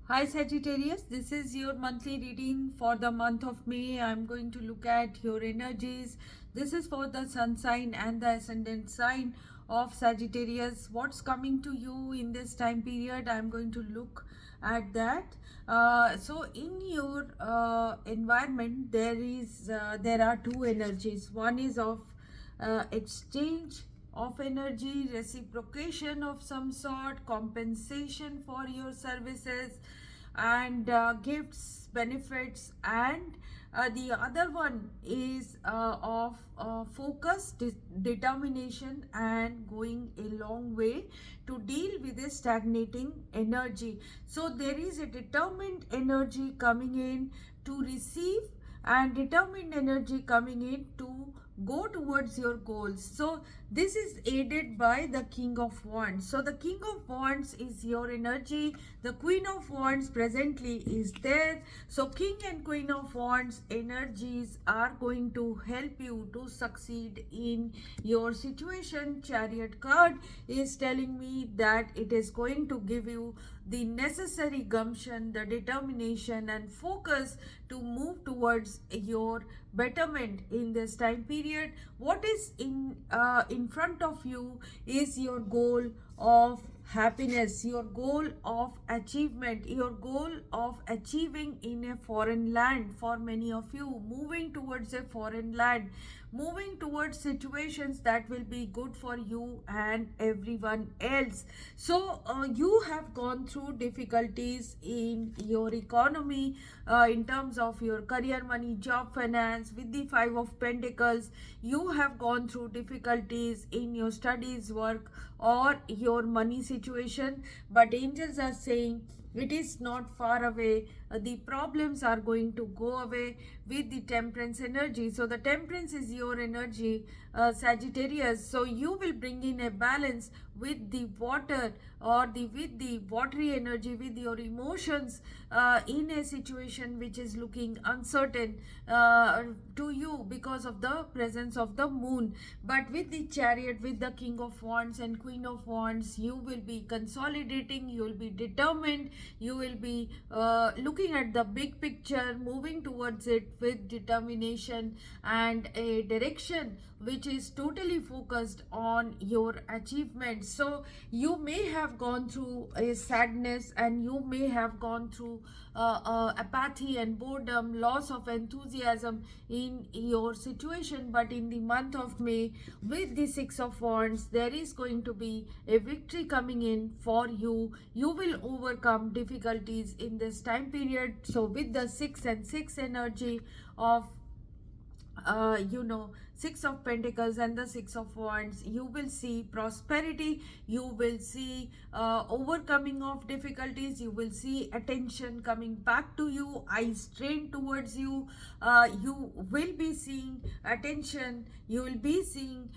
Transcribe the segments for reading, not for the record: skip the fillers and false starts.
Hi Sagittarius, this is your monthly reading for the month of May. I'm going to look at your energies. This is for the sun sign and the ascendant sign of Sagittarius. What's coming to you in this time period? I'm going to look at that. So in your environment, there are two energies. One is of exchange of energy, reciprocation of some sort, compensation for your services, and gifts, benefits, and the other one is of focus, determination, and going a long way to deal with a stagnating energy. So there is a determined energy coming in to receive and determined energy coming in to go towards your goals. So this is aided by the King of Wands. So the King of Wands is your energy. The Queen of Wands presently is there. So King and Queen of Wands energies are going to help you to succeed in your situation. Chariot card is telling me that it is going to give you the necessary gumption, the determination and focus to move towards your betterment in this time period. What is in front of you is your goal of happiness, your goal of achievement, your goal of achieving in a foreign land. For many of you, moving towards a foreign land, moving towards situations that will be good for you and everyone else. So you have gone through difficulties in your economy, in terms of your career, money, job, finance. With the Five of Pentacles, you have gone through difficulties in your studies, work, or your money situation, but angels are saying it is not far away. The problems are going to go away with the Temperance energy. So the Temperance is your energy, Sagittarius. So you will bring in a balance with the water, or with the watery energy, with your emotions, in a situation which is looking uncertain to you because of the presence of the moon. But with the Chariot, with the King of Wands and Queen of Wands, you will be consolidating, you will be determined, you will be looking at the big picture, moving towards it with determination and a direction which is totally focused on your achievements. So you may have gone through a sadness, and you may have gone through apathy and boredom, loss of enthusiasm in your situation. But in the month of May, with the Six of Wands, there is going to be a victory coming in for you. You will overcome difficulties in this time period. So with the 6 and 6 energy of Six of Pentacles and the Six of Wands, you will see prosperity, you will see overcoming of difficulties, you will see attention coming back to you, eyes trained towards you. You will be seeing attention, you will be seeing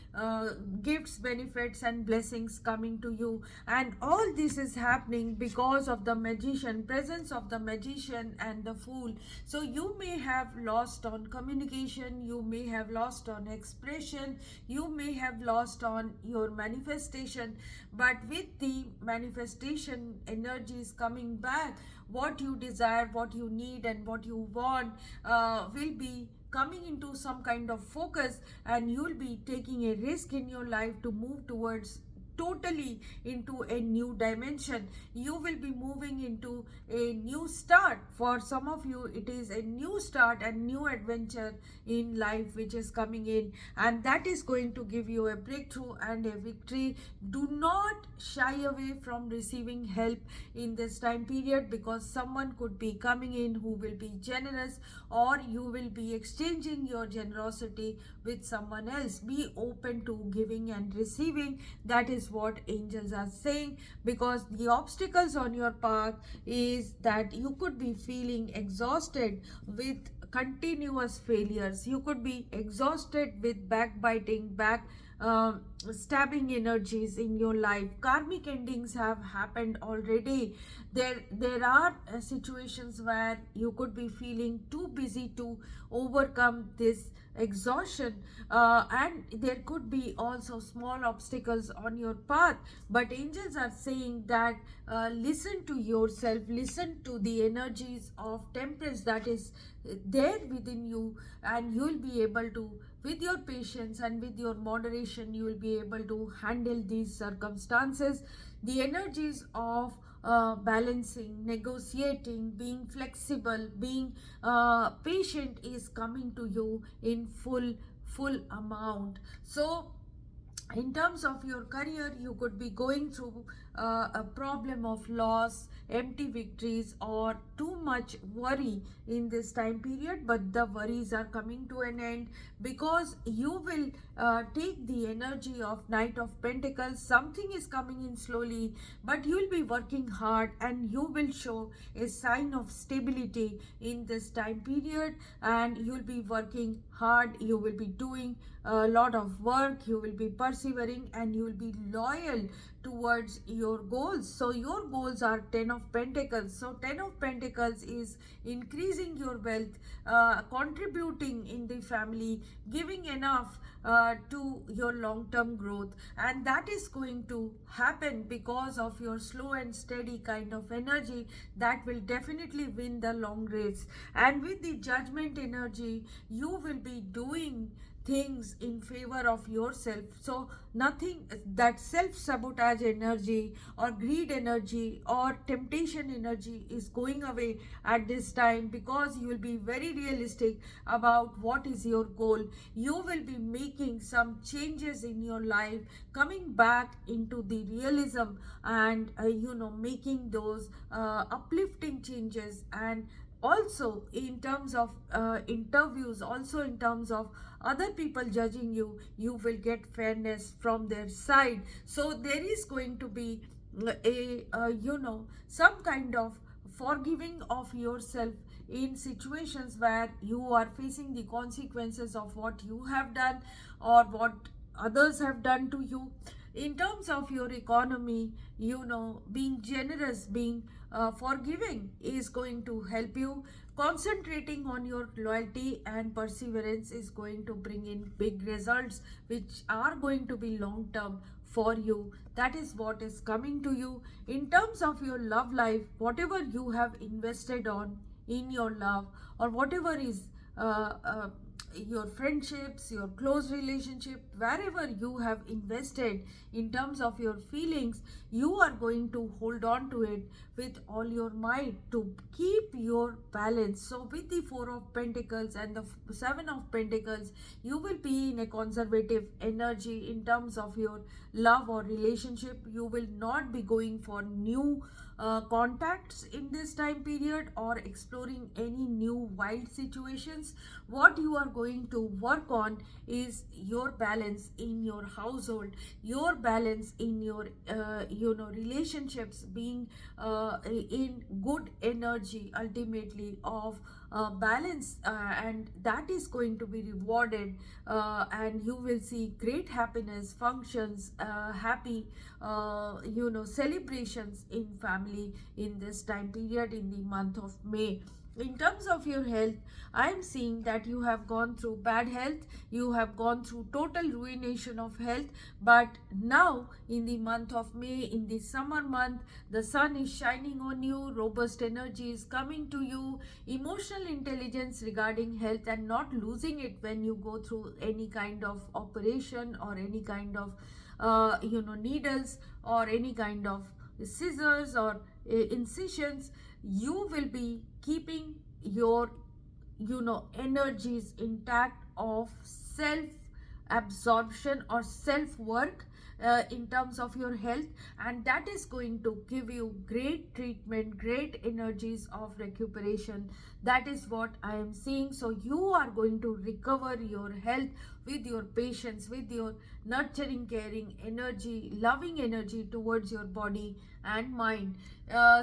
gifts, benefits, and blessings coming to you. And all this is happening because of the Magician, presence of the Magician and the Fool. So you may have lost on communication, you may have lost on expression, you may have lost on your manifestation, but with the manifestation energies coming back, what you desire, what you need, and what you want will be coming into some kind of focus, and you'll be taking a risk in your life to move towards totally into a new dimension. You will be moving into a new start. For some of you, it is a new start and new adventure in life which is coming in, and that is going to give you a breakthrough and a victory. Do not shy away from receiving help in this time period, because someone could be coming in who will be generous, or you will be exchanging your generosity with someone else. Be open to giving and receiving. That is what angels are saying, because the obstacles on your path is that you could be feeling exhausted with continuous failures, you could be exhausted with backbiting, stabbing energies in your life. Karmic endings have happened already. There are situations where you could be feeling too busy to overcome this exhaustion, and there could be also small obstacles on your path, but angels are saying that listen to yourself, listen to the energies of temperance that is there within you, and you will be able to, with your patience and with your moderation, you will be able to handle these circumstances. The energies of balancing, negotiating, being flexible, being patient is coming to you in full amount. So in terms of your career, you could be going through a problem of loss, empty victories, or too much worry in this time period, but the worries are coming to an end because you will take the energy of Knight of Pentacles. Something is coming in slowly, but you will be working hard and you will show a sign of stability in this time period, and you will be working hard, you will be doing a lot of work, you will be persevering, and you will be loyal towards your goals. So your goals are 10 of Pentacles. So 10 of Pentacles is increasing your wealth, contributing in the family, giving enough to your long-term growth, and that is going to happen because of your slow and steady kind of energy that will definitely win the long race. And with the Judgment energy, you will be doing things in favor of yourself. So nothing, that self-sabotage energy or greed energy or temptation energy is going away at this time, because you will be very realistic about what is your goal. You will be making some changes in your life, coming back into the realism, and making those uplifting changes. And also in terms of interviews, also in terms of other people judging you, you will get fairness from their side. So there is going to be a some kind of forgiving of yourself in situations where you are facing the consequences of what you have done or what others have done to you. In terms of your economy, being generous, being forgiving is going to help you. Concentrating on your loyalty and perseverance is going to bring in big results, which are going to be long term for you. That is what is coming to you. In terms of your love life, whatever you have invested on in your love, or whatever is your friendships, your close relationship, wherever you have invested in terms of your feelings, you are going to hold on to it with all your might to keep your balance. So with the Four of Pentacles and the Seven of Pentacles, you will be in a conservative energy in terms of your love or relationship. You will not be going for new contacts in this time period or exploring any new wild situations. What you are going to work on is your balance in your household, your balance in your relationships, being in good energy ultimately of balance, and that is going to be rewarded, and you will see great happiness, functions, happy celebrations in family in this time period in the month of May. In terms of your health, I am seeing that you have gone through bad health, you have gone through total ruination of health, but now in the month of May, in the summer month, the sun is shining on you, robust energy is coming to you, emotional intelligence regarding health, and not losing it when you go through any kind of operation or any kind of needles or any kind of scissors or incisions. You will be keeping your energies intact of self absorption or self work in terms of your health, and that is going to give you great treatment, great energies of recuperation. That is what I am seeing. So you are going to recover your health with your patience, with your nurturing, caring energy, loving energy towards your body and mind.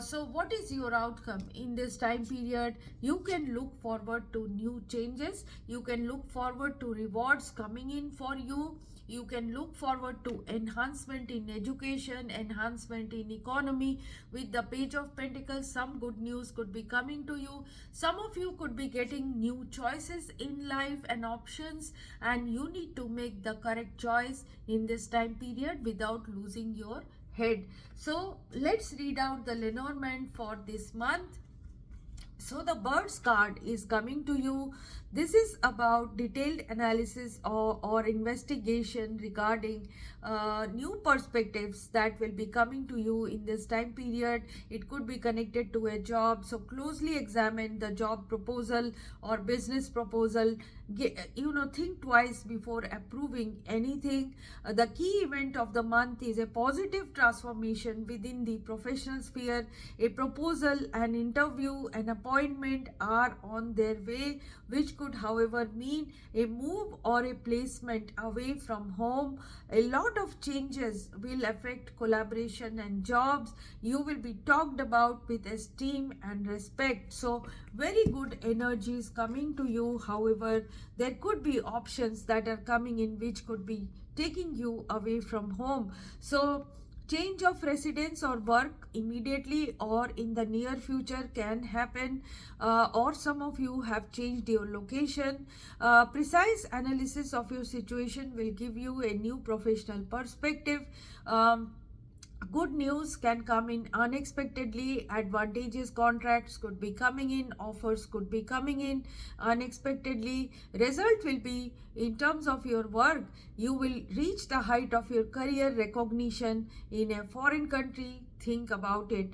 So what is your outcome in this time period? You can look forward to new changes, you can look forward to rewards coming in for you, you can look forward to enhancement in education, enhancement in economy. With the Page of Pentacles, some good news could be coming to you. Some of you could be getting new choices in life and options, and you need to make the correct choice in this time period without losing your head. So let's read out the Lenormand for this month. So the Birds card is coming to you. This is about detailed analysis or investigation regarding new perspectives that will be coming to you in this time period. It could be connected to a job, so closely examine the job proposal or business proposal. Think twice before approving anything. The key event of the month is a positive transformation within the professional sphere. A proposal, an interview, an appointment are on their way, which could however mean a move or a placement away from home. A lot of changes will affect collaboration and jobs. You will be talked about with esteem and respect. So very good energies coming to you. However, there could be options that are coming in which could be taking you away from home. So change of residence or work immediately or in the near future can happen, or some of you have changed your location. Precise analysis of your situation will give you a new professional perspective. Good news can come in unexpectedly. Advantageous contracts could be coming in, offers could be coming in unexpectedly. Result will be, in terms of your work, you will reach the height of your career recognition in a foreign country. Think about it.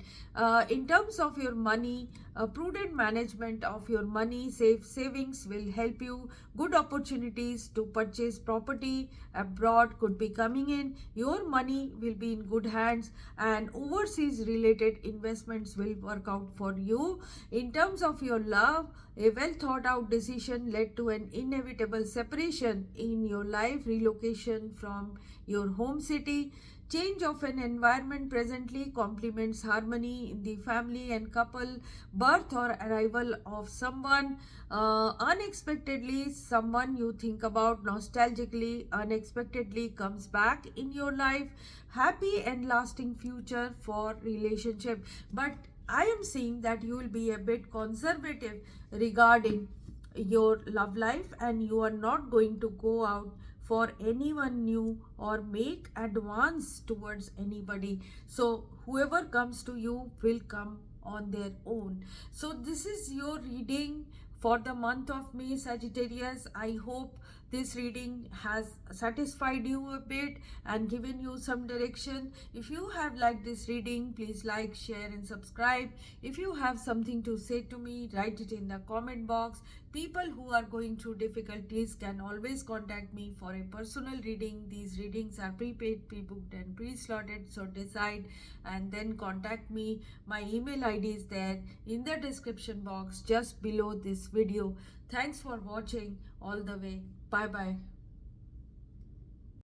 In terms of your money, prudent management of your money, savings will help you. Good opportunities to purchase property abroad could be coming in. Your money will be in good hands, and overseas related investments will work out for you. In terms of your love, a well thought out decision led to an inevitable separation in your life, relocation from your home city. Change of an environment presently complements harmony in the family and couple. Birth or arrival of someone. Unexpectedly, someone you think about nostalgically unexpectedly comes back in your life. Happy and lasting future for relationship. But I am seeing that you will be a bit conservative regarding your love life, and you are not going to go out for anyone new or make advance towards anybody. So whoever comes to you will come on their own. So this is your reading for the month of May, Sagittarius. I hope this reading has satisfied you a bit and given you some direction. If you have liked this reading, please like, share and subscribe. If you have something to say to me, write it in the comment box. People who are going through difficulties can always contact me for a personal reading. These readings are prepaid, pre-booked and pre-slotted, so decide and then contact me. My email ID is there in the description box just below this video. Thanks for watching all the way. Bye bye.